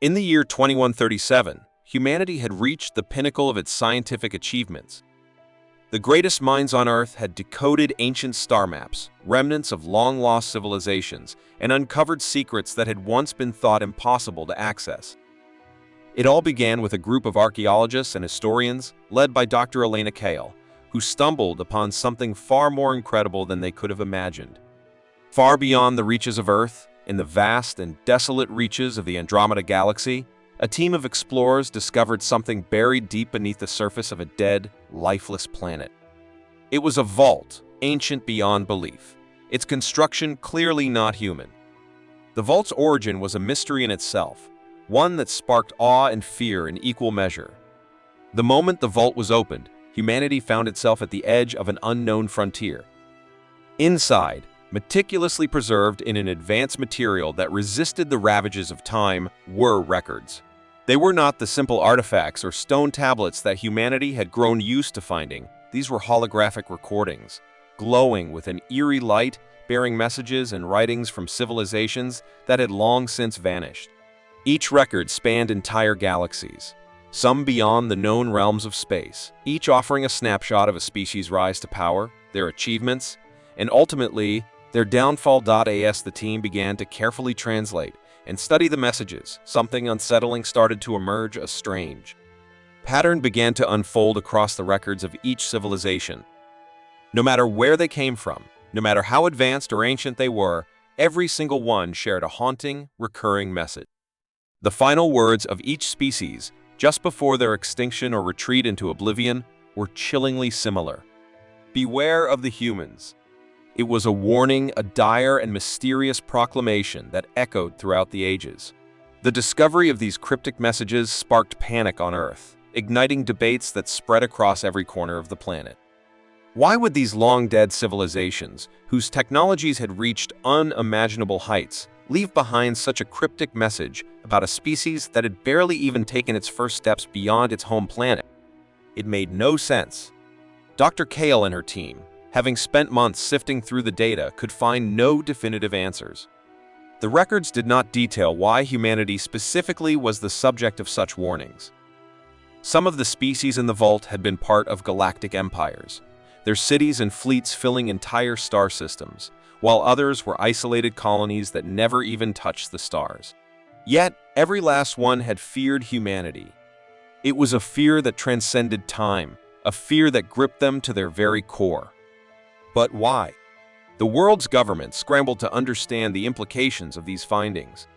In the year 2137, humanity had reached the pinnacle of its scientific achievements. The greatest minds on Earth had decoded ancient star maps, remnants of long-lost civilizations, and uncovered secrets that had once been thought impossible to access. It all began with a group of archaeologists and historians, led by Dr. Elena Kale, who stumbled upon something far more incredible than they could have imagined. Far beyond the reaches of Earth, in the vast and desolate reaches of the Andromeda Galaxy, a team of explorers discovered something buried deep beneath the surface of a dead, lifeless planet. It was a vault, ancient beyond belief, its construction clearly not human. The vault's origin was a mystery in itself, one that sparked awe and fear in equal measure. The moment the vault was opened, humanity found itself at the edge of an unknown frontier. Inside, meticulously preserved in an advanced material that resisted the ravages of time, were records. They were not the simple artifacts or stone tablets that humanity had grown used to finding. These were holographic recordings, glowing with an eerie light, bearing messages and writings from civilizations that had long since vanished. Each record spanned entire galaxies, some beyond the known realms of space, each offering a snapshot of a species' rise to power, their achievements, and ultimately, their downfall. As the team began to carefully translate and study the messages, something unsettling started to emerge. A strange pattern began to unfold across the records of each civilization. No matter where they came from, no matter how advanced or ancient they were, every single one shared a haunting, recurring message. The final words of each species, just before their extinction or retreat into oblivion, were chillingly similar. Beware of the humans. It was a warning, a dire and mysterious proclamation that echoed throughout the ages. The discovery of these cryptic messages sparked panic on Earth, igniting debates that spread across every corner of the planet. Why would these long-dead civilizations, whose technologies had reached unimaginable heights, leave behind such a cryptic message about a species that had barely even taken its first steps beyond its home planet? It made no sense. Dr. Kale and her team, having spent months sifting through the data, could find no definitive answers. The records did not detail why humanity specifically was the subject of such warnings. Some of the species in the vault had been part of galactic empires, their cities and fleets filling entire star systems, while others were isolated colonies that never even touched the stars. Yet, every last one had feared humanity. It was a fear that transcended time, a fear that gripped them to their very core. But why? The world's governments scrambled to understand the implications of these findings.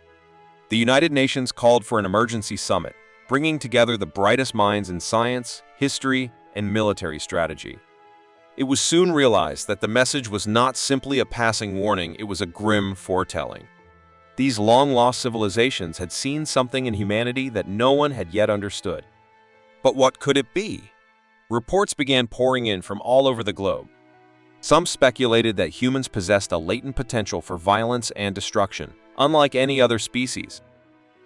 The United Nations called for an emergency summit, bringing together the brightest minds in science, history, and military strategy. It was soon realized that the message was not simply a passing warning, it was a grim foretelling. These long-lost civilizations had seen something in humanity that no one had yet understood. But what could it be? Reports began pouring in from all over the globe. Some speculated that humans possessed a latent potential for violence and destruction, unlike any other species.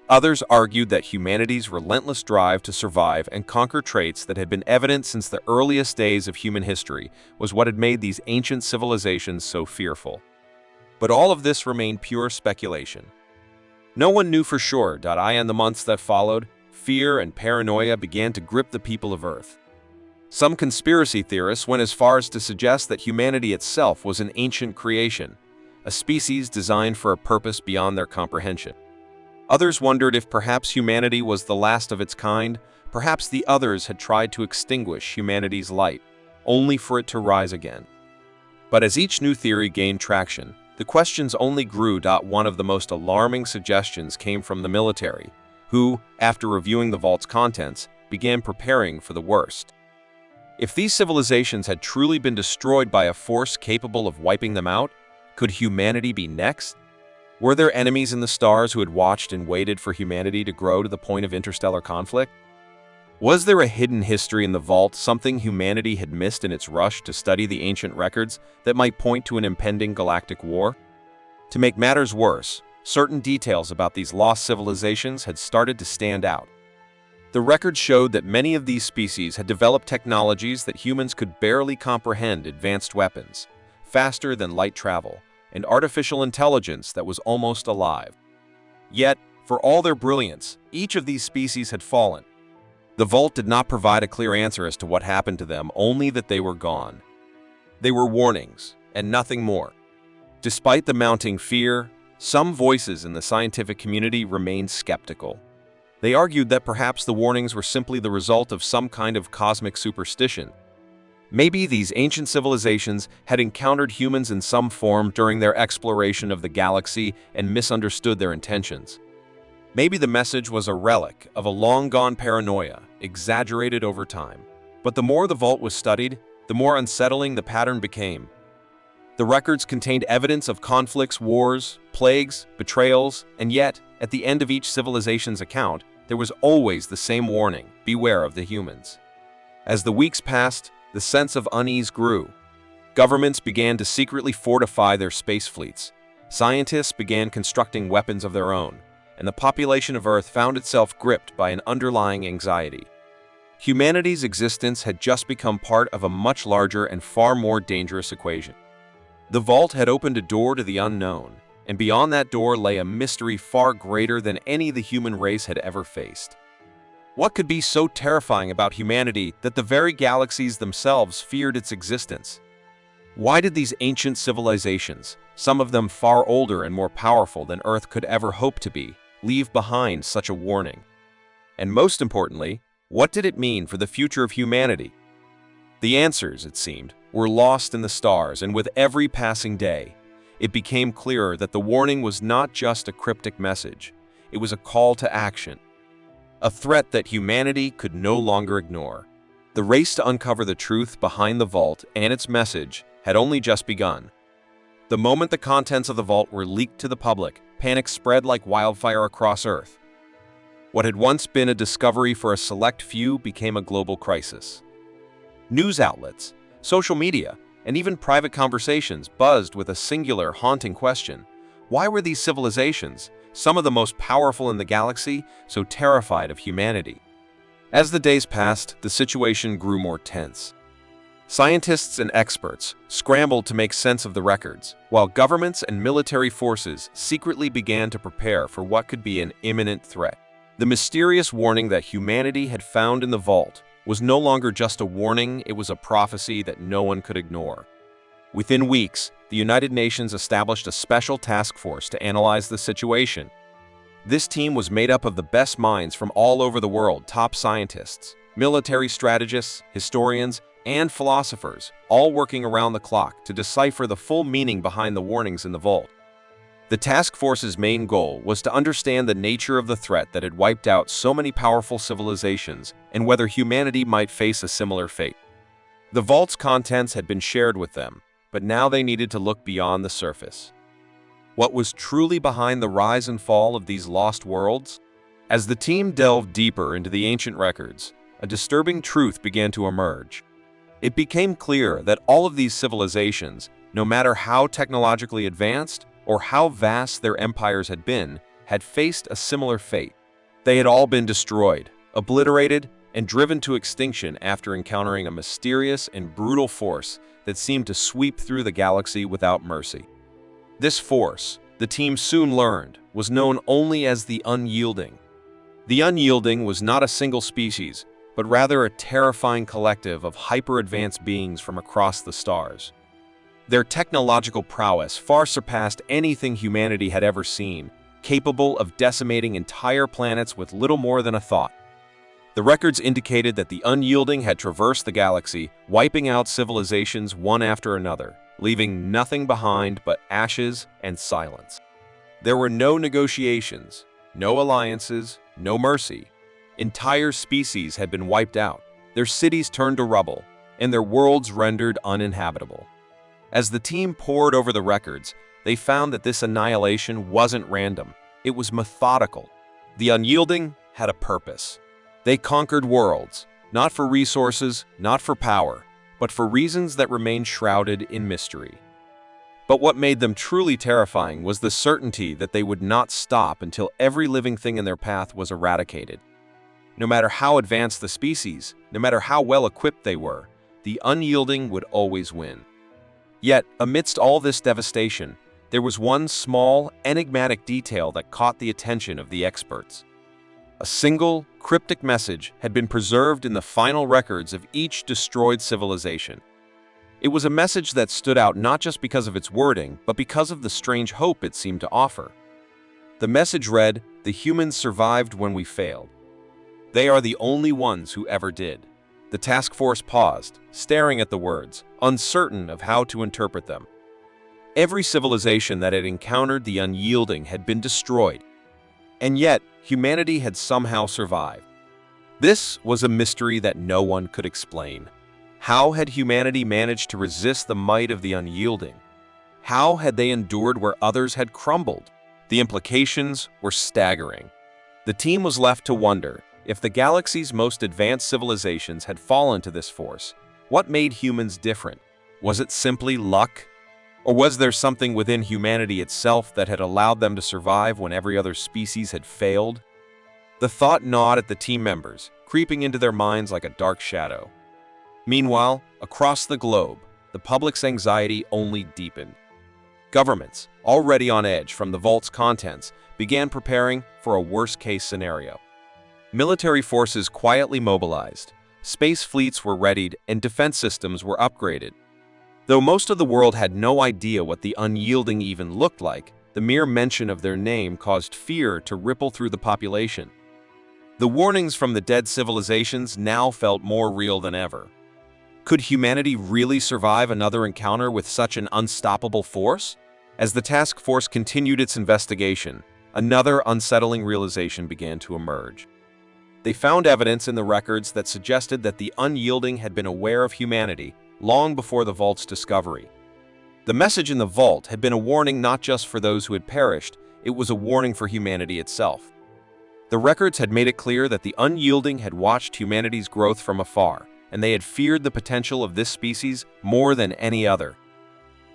Others argued that humanity's relentless drive to survive and conquer traits that had been evident since the earliest days of human history was what had made these ancient civilizations so fearful. But all of this remained pure speculation. No one knew for sure. In the months that followed, fear and paranoia began to grip the people of Earth. Some conspiracy theorists went as far as to suggest that humanity itself was an ancient creation, a species designed for a purpose beyond their comprehension. Others wondered if perhaps humanity was the last of its kind, perhaps the others had tried to extinguish humanity's light, only for it to rise again. But as each new theory gained traction, the questions only grew. One of the most alarming suggestions came from the military, who, after reviewing the vault's contents, began preparing for the worst. If these civilizations had truly been destroyed by a force capable of wiping them out, could humanity be next? Were there enemies in the stars who had watched and waited for humanity to grow to the point of interstellar conflict? Was there a hidden history in the vault, something humanity had missed in its rush to study the ancient records that might point to an impending galactic war? To make matters worse, certain details about these lost civilizations had started to stand out. The records showed that many of these species had developed technologies that humans could barely comprehend: advanced weapons, faster than light travel, and artificial intelligence that was almost alive. Yet, For all their brilliance, each of these species had fallen. The vault did not provide a clear answer as to what happened to them, only that they were gone. They were warnings, and nothing more. Despite the mounting fear, some voices in the scientific community remained skeptical. They argued that perhaps the warnings were simply the result of some kind of cosmic superstition. Maybe these ancient civilizations had encountered humans in some form during their exploration of the galaxy and misunderstood their intentions. Maybe the message was a relic of a long-gone paranoia, exaggerated over time. But the more the vault was studied, the more unsettling the pattern became. The records contained evidence of conflicts, wars, plagues, betrayals, and yet, at the end of each civilization's account, there was always the same warning: beware of the humans. As the weeks passed, the sense of unease grew. Governments began to secretly fortify their space fleets. Scientists began constructing weapons of their own, and the population of Earth found itself gripped by an underlying anxiety. Humanity's existence had just become part of a much larger and far more dangerous equation. The vault had opened a door to the unknown, and beyond that door lay a mystery far greater than any the human race had ever faced. What could be so terrifying about humanity that the very galaxies themselves feared its existence? Why did these ancient civilizations, some of them far older and more powerful than Earth could ever hope to be, leave behind such a warning? And most importantly, what did it mean for the future of humanity? The answers, it seemed, were lost in the stars, and with every passing day, it became clearer that the warning was not just a cryptic message. It was a call to action, a threat that humanity could no longer ignore. The race to uncover the truth behind the vault and its message had only just begun. The moment the contents of the vault were leaked to the public, panic spread like wildfire across Earth. What had once been a discovery for a select few became a global crisis. News outlets, social media, and even private conversations buzzed with a singular, haunting question: why were these civilizations, some of the most powerful in the galaxy, so terrified of humanity? As the days passed, the situation grew more tense. Scientists and experts scrambled to make sense of the records, while governments and military forces secretly began to prepare for what could be an imminent threat. The mysterious warning that humanity had found in the vault was no longer just a warning, it was a prophecy that no one could ignore. Within weeks, the United Nations established a special task force to analyze the situation. This team was made up of the best minds from all over the world: top scientists, military strategists, historians, and philosophers, all working around the clock to decipher the full meaning behind the warnings in the vault. The task force's main goal was to understand the nature of the threat that had wiped out so many powerful civilizations and whether humanity might face a similar fate. The vault's contents had been shared with them, but now they needed to look beyond the surface. What was truly behind the rise and fall of these lost worlds? As the team delved deeper into the ancient records, a disturbing truth began to emerge. It became clear that all of these civilizations, no matter how technologically advanced or how vast their empires had been, had faced a similar fate. They had all been destroyed, obliterated, and driven to extinction after encountering a mysterious and brutal force that seemed to sweep through the galaxy without mercy. This force, the team soon learned, was known only as the Unyielding. The Unyielding was not a single species, but rather a terrifying collective of hyper-advanced beings from across the stars. Their technological prowess far surpassed anything humanity had ever seen, capable of decimating entire planets with little more than a thought. The records indicated that the Unyielding had traversed the galaxy, wiping out civilizations one after another, leaving nothing behind but ashes and silence. There were no negotiations, no alliances, no mercy. Entire species had been wiped out, their cities turned to rubble, and their worlds rendered uninhabitable. As the team pored over the records, they found that this annihilation wasn't random. It was methodical. The Unyielding had a purpose. They conquered worlds, not for resources, not for power, but for reasons that remained shrouded in mystery. But what made them truly terrifying was the certainty that they would not stop until every living thing in their path was eradicated. No matter how advanced the species, no matter how well equipped they were, the Unyielding would always win. Yet, amidst all this devastation, there was one small, enigmatic detail that caught the attention of the experts. A single, cryptic message had been preserved in the final records of each destroyed civilization. It was a message that stood out not just because of its wording, but because of the strange hope it seemed to offer. The message read, "The humans survived when we failed. They are the only ones who ever did." The task force paused, staring at the words, uncertain of how to interpret them. Every civilization that had encountered the unyielding had been destroyed, and yet humanity had somehow survived. This was a mystery that no one could explain. How had humanity managed to resist the might of the unyielding? How had they endured where others had crumbled? The implications were staggering. The team was left to wonder, if the galaxy's most advanced civilizations had fallen to this force, what made humans different? Was it simply luck? Or was there something within humanity itself that had allowed them to survive when every other species had failed? The thought gnawed at the team members, creeping into their minds like a dark shadow. Meanwhile, across the globe, the public's anxiety only deepened. Governments, already on edge from the vault's contents, began preparing for a worst-case scenario. Military forces quietly mobilized, space fleets were readied, and defense systems were upgraded. Though most of the world had no idea what the unyielding even looked like, the mere mention of their name caused fear to ripple through the population. The warnings from the dead civilizations now felt more real than ever. Could humanity really survive another encounter with such an unstoppable force? As the task force continued its investigation, another unsettling realization began to emerge. They found evidence in the records that suggested that the unyielding had been aware of humanity long before the vault's discovery. The message in the vault had been a warning not just for those who had perished, it was a warning for humanity itself. The records had made it clear that the unyielding had watched humanity's growth from afar, and they had feared the potential of this species more than any other.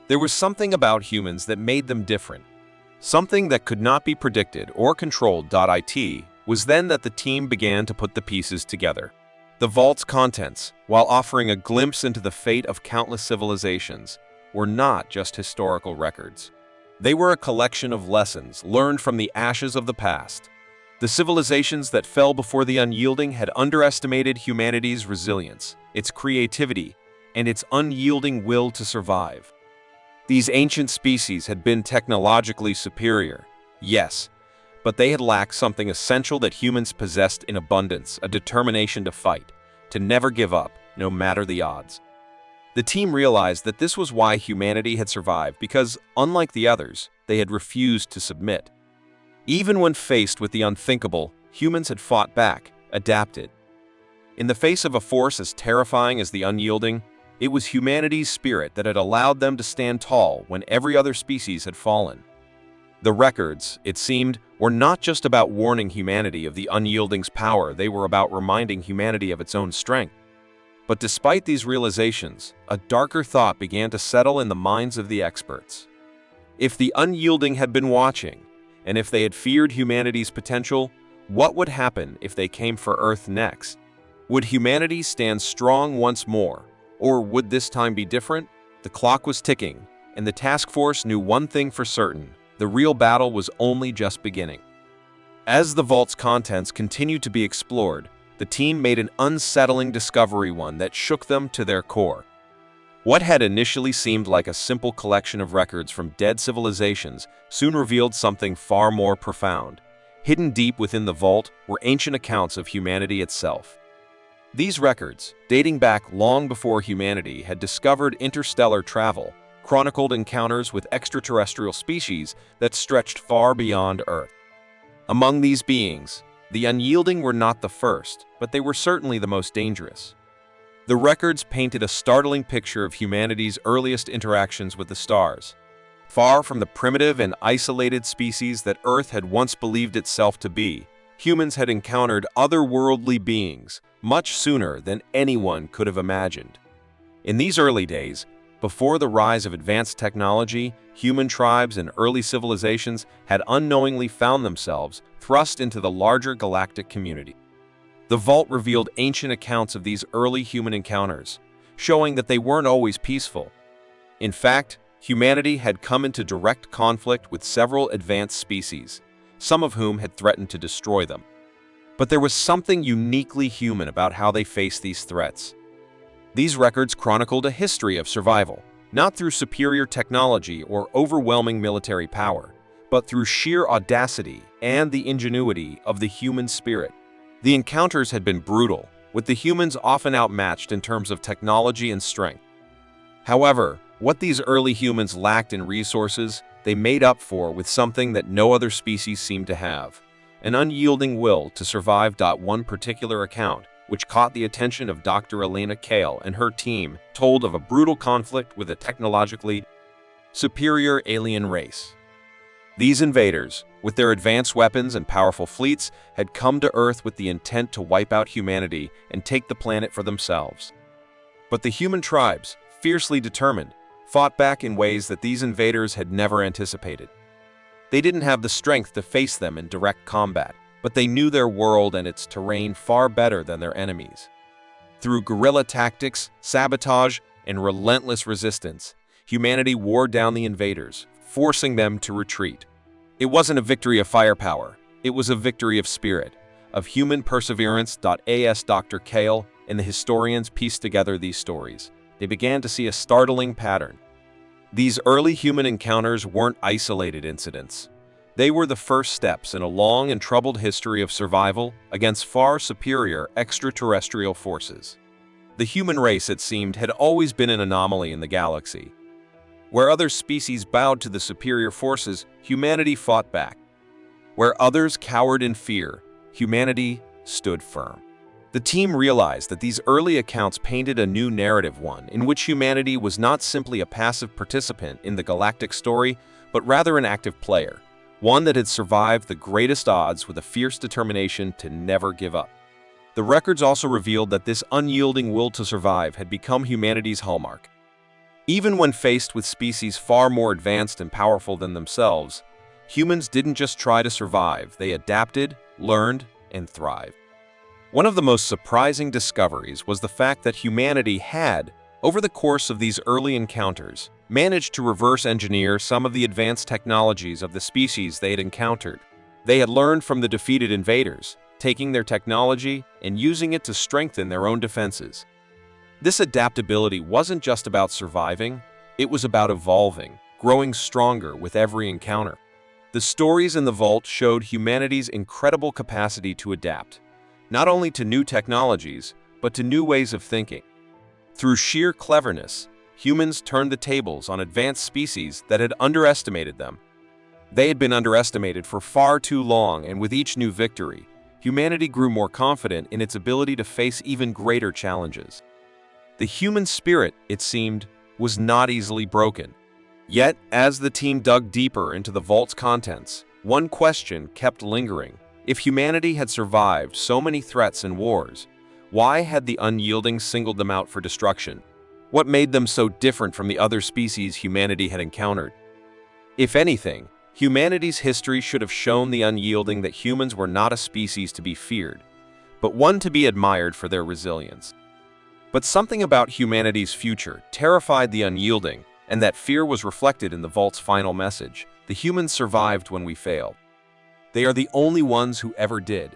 There was something about humans that made them different. Something that could not be predicted or controlled. It was then that the team began to put the pieces together. The vault's contents, while offering a glimpse into the fate of countless civilizations, were not just historical records. They were a collection of lessons learned from the ashes of the past. The civilizations that fell before the unyielding had underestimated humanity's resilience, its creativity, and its unyielding will to survive. These ancient species had been technologically superior, yes, but they had lacked something essential that humans possessed in abundance: a determination to fight, to never give up, no matter the odds. The team realized that this was why humanity had survived, because, unlike the others, they had refused to submit. Even when faced with the unthinkable, humans had fought back, adapted. In the face of a force as terrifying as the unyielding, it was humanity's spirit that had allowed them to stand tall when every other species had fallen. The records, it seemed, were not just about warning humanity of the unyielding's power, they were about reminding humanity of its own strength. But despite these realizations, a darker thought began to settle in the minds of the experts. If the unyielding had been watching, and if they had feared humanity's potential, what would happen if they came for Earth next? Would humanity stand strong once more, or would this time be different? The clock was ticking, and the task force knew one thing for certain: the real battle was only just beginning. As the vault's contents continued to be explored, the team made an unsettling discovery, one that shook them to their core. What had initially seemed like a simple collection of records from dead civilizations soon revealed something far more profound. Hidden deep within the vault were ancient accounts of humanity itself. These records, dating back long before humanity had discovered interstellar travel, chronicled encounters with extraterrestrial species that stretched far beyond Earth. Among these beings, the unyielding were not the first, but they were certainly the most dangerous. The records painted a startling picture of humanity's earliest interactions with the stars. Far from the primitive and isolated species that Earth had once believed itself to be, humans had encountered otherworldly beings much sooner than anyone could have imagined. In these early days, before the rise of advanced technology, human tribes and early civilizations had unknowingly found themselves thrust into the larger galactic community. The vault revealed ancient accounts of these early human encounters, showing that they weren't always peaceful. In fact, Humanity had come into direct conflict with several advanced species, some of whom had threatened to destroy them. But there was something uniquely human about how they faced these threats. These records chronicled a history of survival, not through superior technology or overwhelming military power, but through sheer audacity and the ingenuity of the human spirit. The encounters had been brutal, with the humans often outmatched in terms of technology and strength. However, what these early humans lacked in resources, they made up for with something that no other species seemed to have: an unyielding will to survive. One particular account, which caught the attention of Dr. Elena Kale and her team, told of a brutal conflict with a technologically superior alien race. These invaders, with their advanced weapons and powerful fleets, had come to Earth with the intent to wipe out humanity and take the planet for themselves. But the human tribes, fiercely determined, fought back in ways that these invaders had never anticipated. They didn't have the strength to face them in direct combat, but they knew their world and its terrain far better than their enemies. Through guerrilla tactics, sabotage, and relentless resistance, humanity wore down the invaders, forcing them to retreat. It wasn't a victory of firepower, it was a victory of spirit, of human perseverance. As Dr. Kale and the historians pieced together these stories, they began to see a startling pattern. These early human encounters weren't isolated incidents. They were the first steps in a long and troubled history of survival against far superior extraterrestrial forces. The human race, it seemed, had always been an anomaly in the galaxy. Where other species bowed to the superior forces, humanity fought back. Where others cowered in fear, humanity stood firm. The team realized that these early accounts painted a new narrative, one in which humanity was not simply a passive participant in the galactic story, but rather an active player, one that had survived the greatest odds with a fierce determination to never give up. The records also revealed that this unyielding will to survive had become humanity's hallmark. Even when faced with species far more advanced and powerful than themselves, humans didn't just try to survive, they adapted, learned, and thrived. One of the most surprising discoveries was the fact that humanity had, over the course of these early encounters, managed to reverse engineer some of the advanced technologies of the species they had encountered. They had learned from the defeated invaders, taking their technology and using it to strengthen their own defenses. This adaptability wasn't just about surviving, it was about evolving, growing stronger with every encounter. The stories in the vault showed humanity's incredible capacity to adapt, not only to new technologies, but to new ways of thinking. Through sheer cleverness, humans turned the tables on advanced species that had underestimated them. They had been underestimated for far too long, and with each new victory, humanity grew more confident in its ability to face even greater challenges. The human spirit, it seemed, was not easily broken. Yet, as the team dug deeper into the vault's contents, one question kept lingering. If humanity had survived so many threats and wars, why had the unyielding singled them out for destruction? What made them so different from the other species humanity had encountered? If anything, humanity's history should have shown the unyielding that humans were not a species to be feared, but one to be admired for their resilience. But something about humanity's future terrified the unyielding, and that fear was reflected in the vault's final message: the humans survived when we failed. They are the only ones who ever did.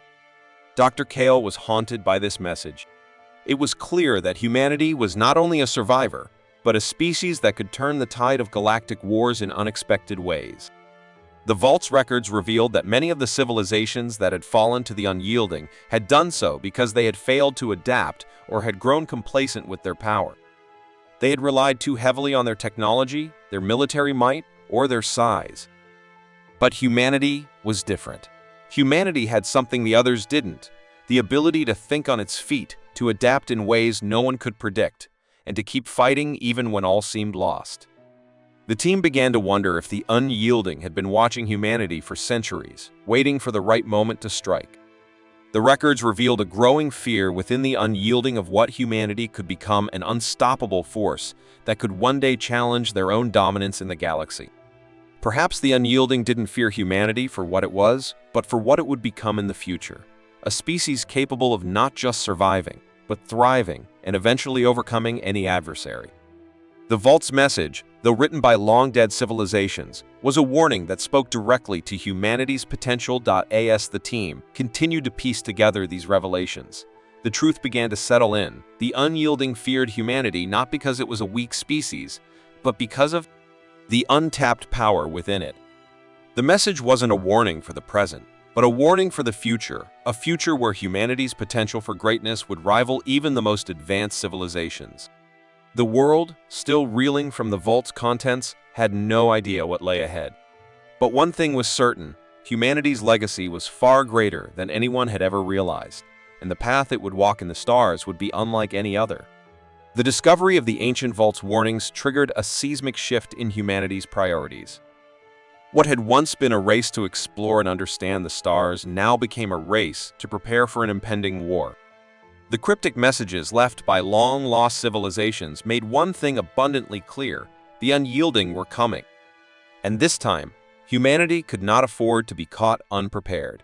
Dr. Kale was haunted by this message. It was clear that humanity was not only a survivor, but a species that could turn the tide of galactic wars in unexpected ways. The vault's records revealed that many of the civilizations that had fallen to the unyielding had done so because they had failed to adapt or had grown complacent with their power. They had relied too heavily on their technology, their military might, or their size. But humanity was different. Humanity had something the others didn't: the ability to think on its feet, to adapt in ways no one could predict, and to keep fighting even when all seemed lost. The team began to wonder if the unyielding had been watching humanity for centuries, waiting for the right moment to strike. The records revealed a growing fear within the unyielding of what humanity could become: an unstoppable force that could one day challenge their own dominance in the galaxy. Perhaps the unyielding didn't fear humanity for what it was, but for what it would become in the future. A species capable of not just surviving, but thriving and eventually overcoming any adversary. The vault's message, though written by long-dead civilizations, was a warning that spoke directly to humanity's potential. As the team continued to piece together these revelations, the truth began to settle in. The unyielding feared humanity not because it was a weak species, but because of the untapped power within it. The message wasn't a warning for the present, but a warning for the future, a future where humanity's potential for greatness would rival even the most advanced civilizations. The world, still reeling from the vault's contents, had no idea what lay ahead. But one thing was certain: humanity's legacy was far greater than anyone had ever realized, and the path it would walk in the stars would be unlike any other. The discovery of the ancient vault's warnings triggered a seismic shift in humanity's priorities. What had once been a race to explore and understand the stars now became a race to prepare for an impending war. The cryptic messages left by long-lost civilizations made one thing abundantly clear: the unyielding were coming. And this time, humanity could not afford to be caught unprepared.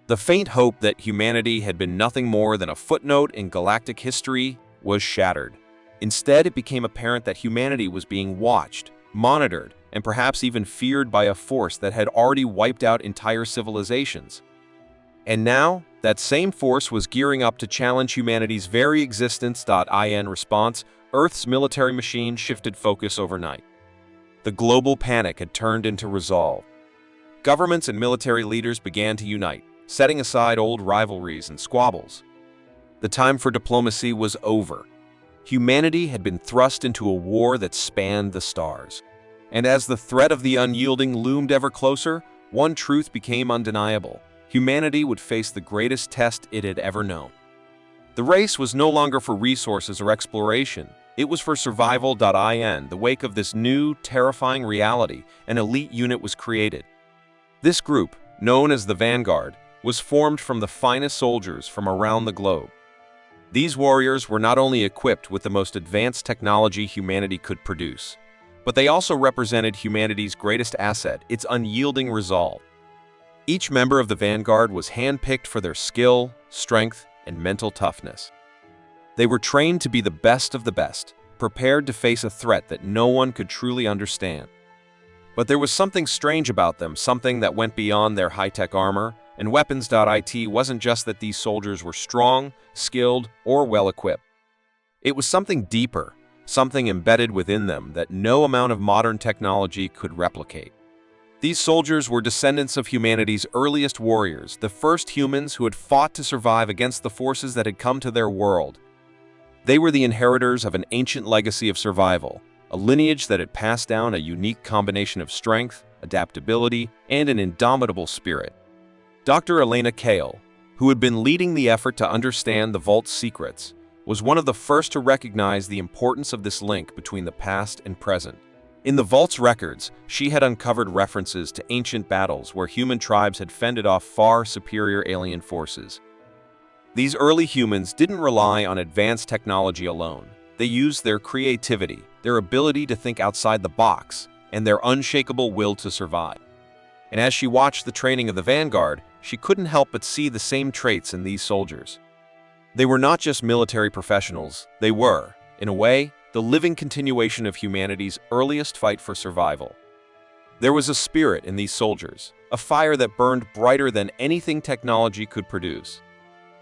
The faint hope that humanity had been nothing more than a footnote in galactic history was shattered. Instead, it became apparent that humanity was being watched, monitored, and perhaps even feared by a force that had already wiped out entire civilizations. And now, that same force was gearing up to challenge humanity's very existence. In response, Earth's military machine shifted focus overnight. The global panic had turned into resolve. Governments and military leaders began to unite, setting aside old rivalries and squabbles. The time for diplomacy was over. Humanity had been thrust into a war that spanned the stars. And as the threat of the unyielding loomed ever closer, one truth became undeniable: humanity would face the greatest test it had ever known. The race was no longer for resources or exploration. It was for survival. In the wake of this new, terrifying reality, an elite unit was created. This group, known as the Vanguard, was formed from the finest soldiers from around the globe. These warriors were not only equipped with the most advanced technology humanity could produce, but they also represented humanity's greatest asset: its unyielding resolve. Each member of the Vanguard was handpicked for their skill, strength, and mental toughness. They were trained to be the best of the best, prepared to face a threat that no one could truly understand. But there was something strange about them, something that went beyond their high-tech armor and weapons. It wasn't just that these soldiers were strong, skilled, or well-equipped. It was something deeper, something embedded within them that no amount of modern technology could replicate. These soldiers were descendants of humanity's earliest warriors, the first humans who had fought to survive against the forces that had come to their world. They were the inheritors of an ancient legacy of survival, a lineage that had passed down a unique combination of strength, adaptability, and an indomitable spirit. Dr. Elena Kale, who had been leading the effort to understand the Vault's secrets, was one of the first to recognize the importance of this link between the past and present. In the Vault's records, she had uncovered references to ancient battles where human tribes had fended off far superior alien forces. These early humans didn't rely on advanced technology alone. They used their creativity, their ability to think outside the box, and their unshakable will to survive. And as she watched the training of the Vanguard, she couldn't help but see the same traits in these soldiers. They were not just military professionals, they were, in a way, the living continuation of humanity's earliest fight for survival. There was a spirit in these soldiers, a fire that burned brighter than anything technology could produce.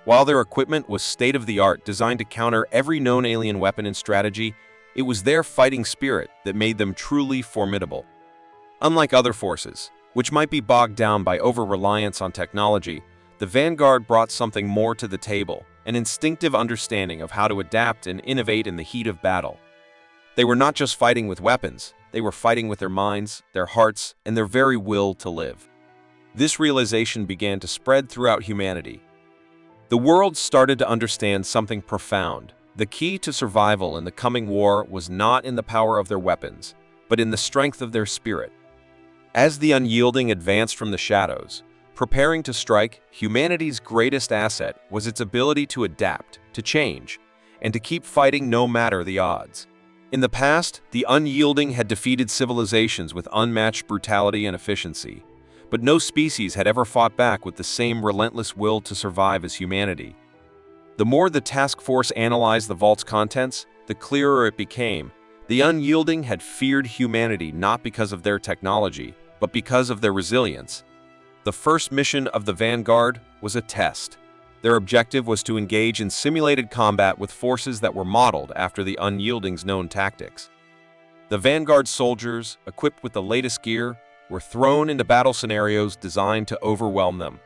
While their equipment was state-of-the-art, designed to counter every known alien weapon and strategy, it was their fighting spirit that made them truly formidable. Unlike other forces, which might be bogged down by over-reliance on technology, the Vanguard brought something more to the table: an instinctive understanding of how to adapt and innovate in the heat of battle. They were not just fighting with weapons, they were fighting with their minds, their hearts, and their very will to live. This realization began to spread throughout humanity. The world started to understand something profound. The key to survival in the coming war was not in the power of their weapons, but in the strength of their spirit. As the unyielding advanced from the shadows, preparing to strike, humanity's greatest asset was its ability to adapt, to change, and to keep fighting no matter the odds. In the past, the unyielding had defeated civilizations with unmatched brutality and efficiency, but no species had ever fought back with the same relentless will to survive as humanity. The more the task force analyzed the Vault's contents, the clearer it became. The unyielding had feared humanity not because of their technology, but because of their resilience. The first mission of the Vanguard was a test. Their objective was to engage in simulated combat with forces that were modeled after the unyielding's known tactics. The Vanguard soldiers, equipped with the latest gear, were thrown into battle scenarios designed to overwhelm them.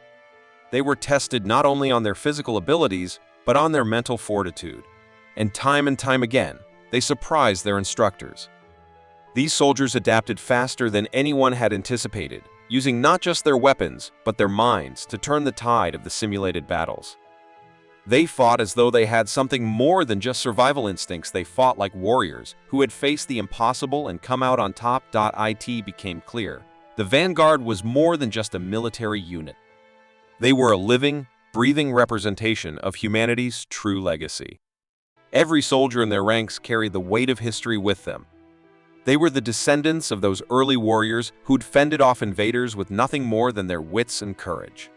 They were tested not only on their physical abilities, but on their mental fortitude. And time again, they surprised their instructors. These soldiers adapted faster than anyone had anticipated, using not just their weapons, but their minds to turn the tide of the simulated battles. They fought as though they had something more than just survival instincts. They fought like warriors who had faced the impossible and come out on top. It became clear. The Vanguard was more than just a military unit. They were a living, breathing representation of humanity's true legacy. Every soldier in their ranks carried the weight of history with them. They were the descendants of those early warriors who'd fended off invaders with nothing more than their wits and courage.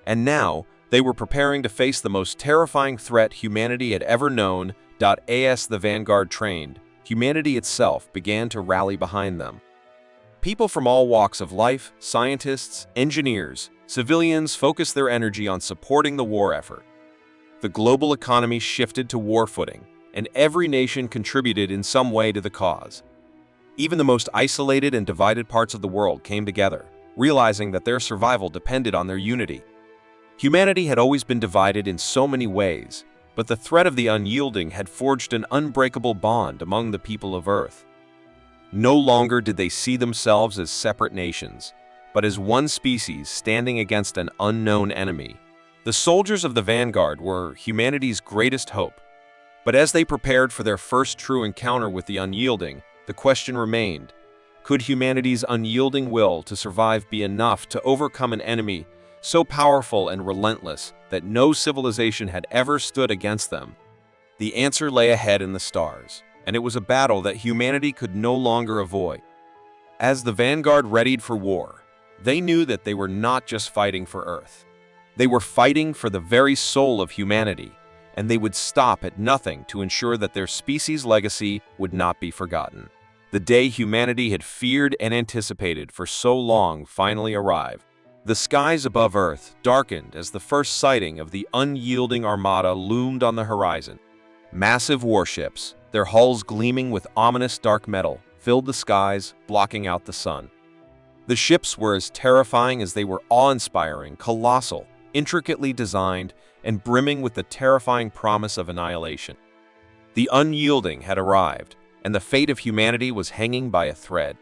And now, they were preparing to face the most terrifying threat humanity had ever known. As the Vanguard trained, humanity itself began to rally behind them. People from all walks of life, scientists, engineers, civilians focused their energy on supporting the war effort. The global economy shifted to war footing, and every nation contributed in some way to the cause. Even the most isolated and divided parts of the world came together, realizing that their survival depended on their unity. Humanity had always been divided in so many ways, but the threat of the unyielding had forged an unbreakable bond among the people of Earth. No longer did they see themselves as separate nations, but as one species standing against an unknown enemy. The soldiers of the Vanguard were humanity's greatest hope. But as they prepared for their first true encounter with the unyielding, the question remained: could humanity's unyielding will to survive be enough to overcome an enemy so powerful and relentless that no civilization had ever stood against them? The answer lay ahead in the stars, and it was a battle that humanity could no longer avoid. As the Vanguard readied for war, they knew that they were not just fighting for Earth. They were fighting for the very soul of humanity, and they would stop at nothing to ensure that their species' legacy would not be forgotten. The day humanity had feared and anticipated for so long finally arrived. The skies above Earth darkened as the first sighting of the unyielding armada loomed on the horizon. Massive warships, their hulls gleaming with ominous dark metal, filled the skies, blocking out the sun. The ships were as terrifying as they were awe-inspiring, colossal, intricately designed, and brimming with the terrifying promise of annihilation. The unyielding had arrived, and the fate of humanity was hanging by a thread.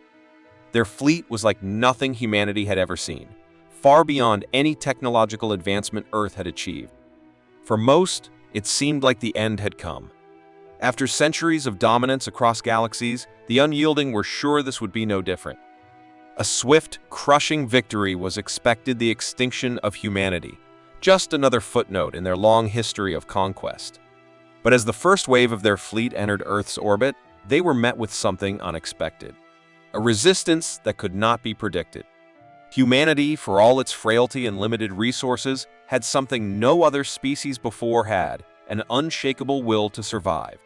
Their fleet was like nothing humanity had ever seen, far beyond any technological advancement Earth had achieved. For most, it seemed like the end had come. After centuries of dominance across galaxies, the unyielding were sure this would be no different. A swift, crushing victory was expected, the extinction of humanity, just another footnote in their long history of conquest. But as the first wave of their fleet entered Earth's orbit, they were met with something unexpected. A resistance that could not be predicted. Humanity, for all its frailty and limited resources, had something no other species before had: an unshakable will to survive.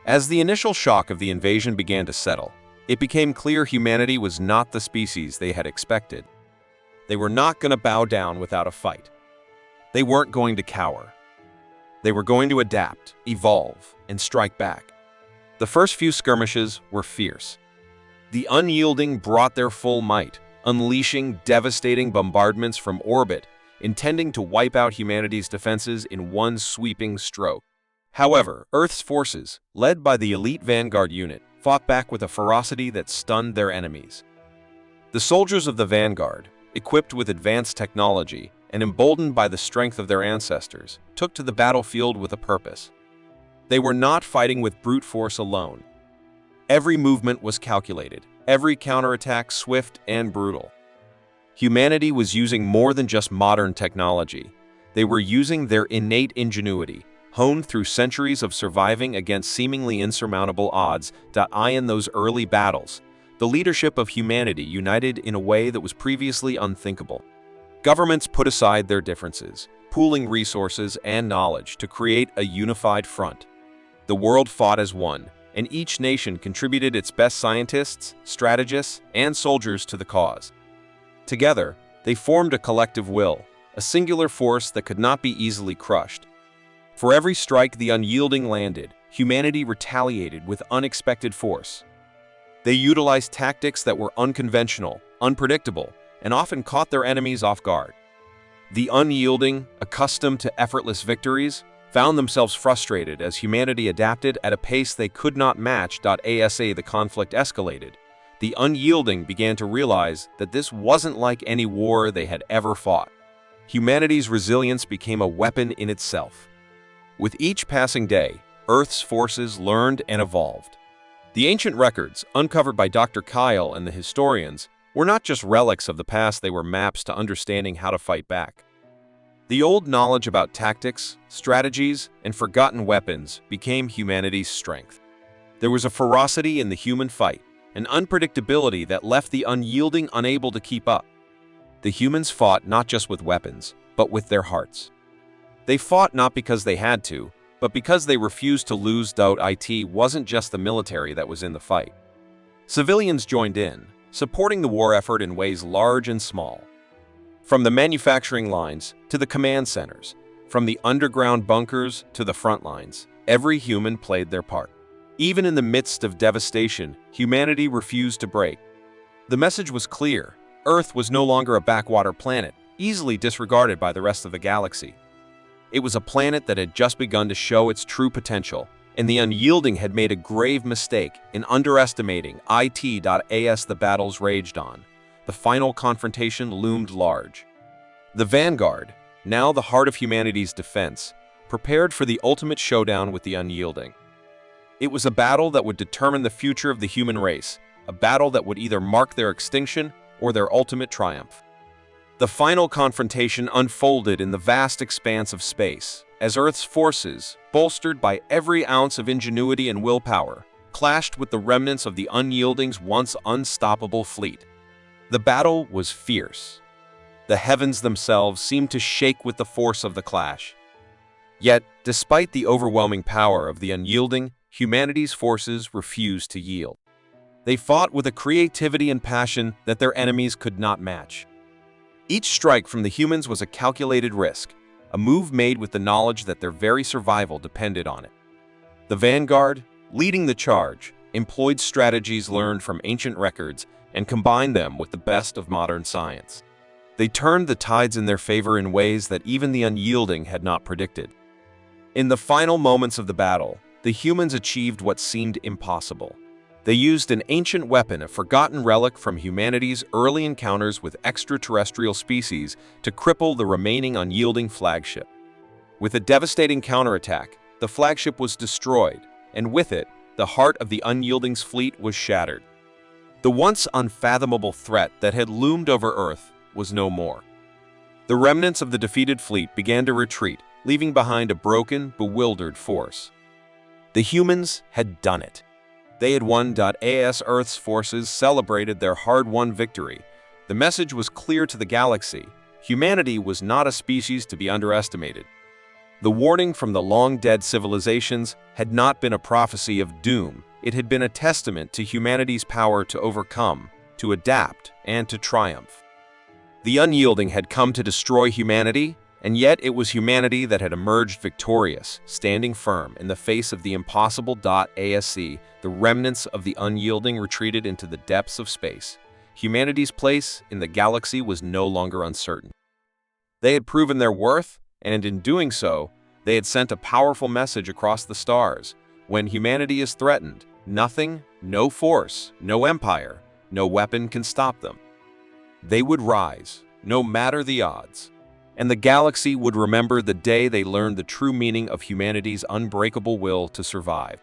As the initial shock of the invasion began to settle, it became clear humanity was not the species they had expected. They were not going to bow down without a fight. They weren't going to cower. They were going to adapt, evolve, and strike back. The first few skirmishes were fierce. The unyielding brought their full might, unleashing devastating bombardments from orbit, intending to wipe out humanity's defenses in one sweeping stroke. However, Earth's forces, led by the elite Vanguard unit, fought back with a ferocity that stunned their enemies. The soldiers of the Vanguard, equipped with advanced technology and emboldened by the strength of their ancestors, took to the battlefield with a purpose. They were not fighting with brute force alone. Every movement was calculated, every counterattack swift and brutal. Humanity was using more than just modern technology. They were using their innate ingenuity, honed through centuries of surviving against seemingly insurmountable odds. In those early battles, the leadership of humanity united in a way that was previously unthinkable. Governments put aside their differences, pooling resources and knowledge to create a unified front. The world fought as one, and each nation contributed its best scientists, strategists, and soldiers to the cause. Together, they formed a collective will, a singular force that could not be easily crushed. For every strike the unyielding landed, humanity retaliated with unexpected force. They utilized tactics that were unconventional, unpredictable, and often caught their enemies off guard. The unyielding, accustomed to effortless victories, found themselves frustrated as humanity adapted at a pace they could not match. As the conflict escalated, the unyielding began to realize that this wasn't like any war they had ever fought. Humanity's resilience became a weapon in itself. With each passing day, Earth's forces learned and evolved. The ancient records, uncovered by Dr. Kyle and the historians, were not just relics of the past, they were maps to understanding how to fight back. The old knowledge about tactics, strategies, and forgotten weapons became humanity's strength. There was a ferocity in the human fight, an unpredictability that left the unyielding unable to keep up. The humans fought not just with weapons, but with their hearts. They fought not because they had to, but because they refused to lose. It wasn't just the military that was in the fight. Civilians joined in, supporting the war effort in ways large and small. From the manufacturing lines to the command centers, from the underground bunkers to the front lines, every human played their part. Even in the midst of devastation, humanity refused to break. The message was clear: Earth was no longer a backwater planet, easily disregarded by the rest of the galaxy. It was a planet that had just begun to show its true potential, and the unyielding had made a grave mistake in underestimating it. As the battles raged on, the final confrontation loomed large. The vanguard, now the heart of humanity's defense, prepared for the ultimate showdown with the unyielding. It was a battle that would determine the future of the human race, a battle that would either mark their extinction or their ultimate triumph. The final confrontation unfolded in the vast expanse of space, as Earth's forces, bolstered by every ounce of ingenuity and willpower, clashed with the remnants of the unyielding's once unstoppable fleet. The battle was fierce. The heavens themselves seemed to shake with the force of the clash. Yet, despite the overwhelming power of the unyielding, humanity's forces refused to yield. They fought with a creativity and passion that their enemies could not match. Each strike from the humans was a calculated risk, a move made with the knowledge that their very survival depended on it. The vanguard, leading the charge, employed strategies learned from ancient records and combined them with the best of modern science. They turned the tides in their favor in ways that even the unyielding had not predicted. In the final moments of the battle, the humans achieved what seemed impossible. They used an ancient weapon, a forgotten relic from humanity's early encounters with extraterrestrial species, to cripple the remaining unyielding flagship. With a devastating counterattack, the flagship was destroyed, and with it, the heart of the unyielding's fleet was shattered. The once unfathomable threat that had loomed over Earth was no more. The remnants of the defeated fleet began to retreat, leaving behind a broken, bewildered force. The humans had done it. They had won. As Earth's forces celebrated their hard-won victory, the message was clear to the galaxy: humanity was not a species to be underestimated. The warning from the long-dead civilizations had not been a prophecy of doom. It had been a testament to humanity's power to overcome, to adapt, and to triumph. The unyielding had come to destroy humanity, and yet it was humanity that had emerged victorious, standing firm in the face of the impossible. The remnants of the unyielding retreated into the depths of space. Humanity's place in the galaxy was no longer uncertain. They had proven their worth, and in doing so, they had sent a powerful message across the stars. When humanity is threatened, nothing, no force, no empire, no weapon can stop them. They would rise, no matter the odds. And the galaxy would remember the day they learned the true meaning of humanity's unbreakable will to survive.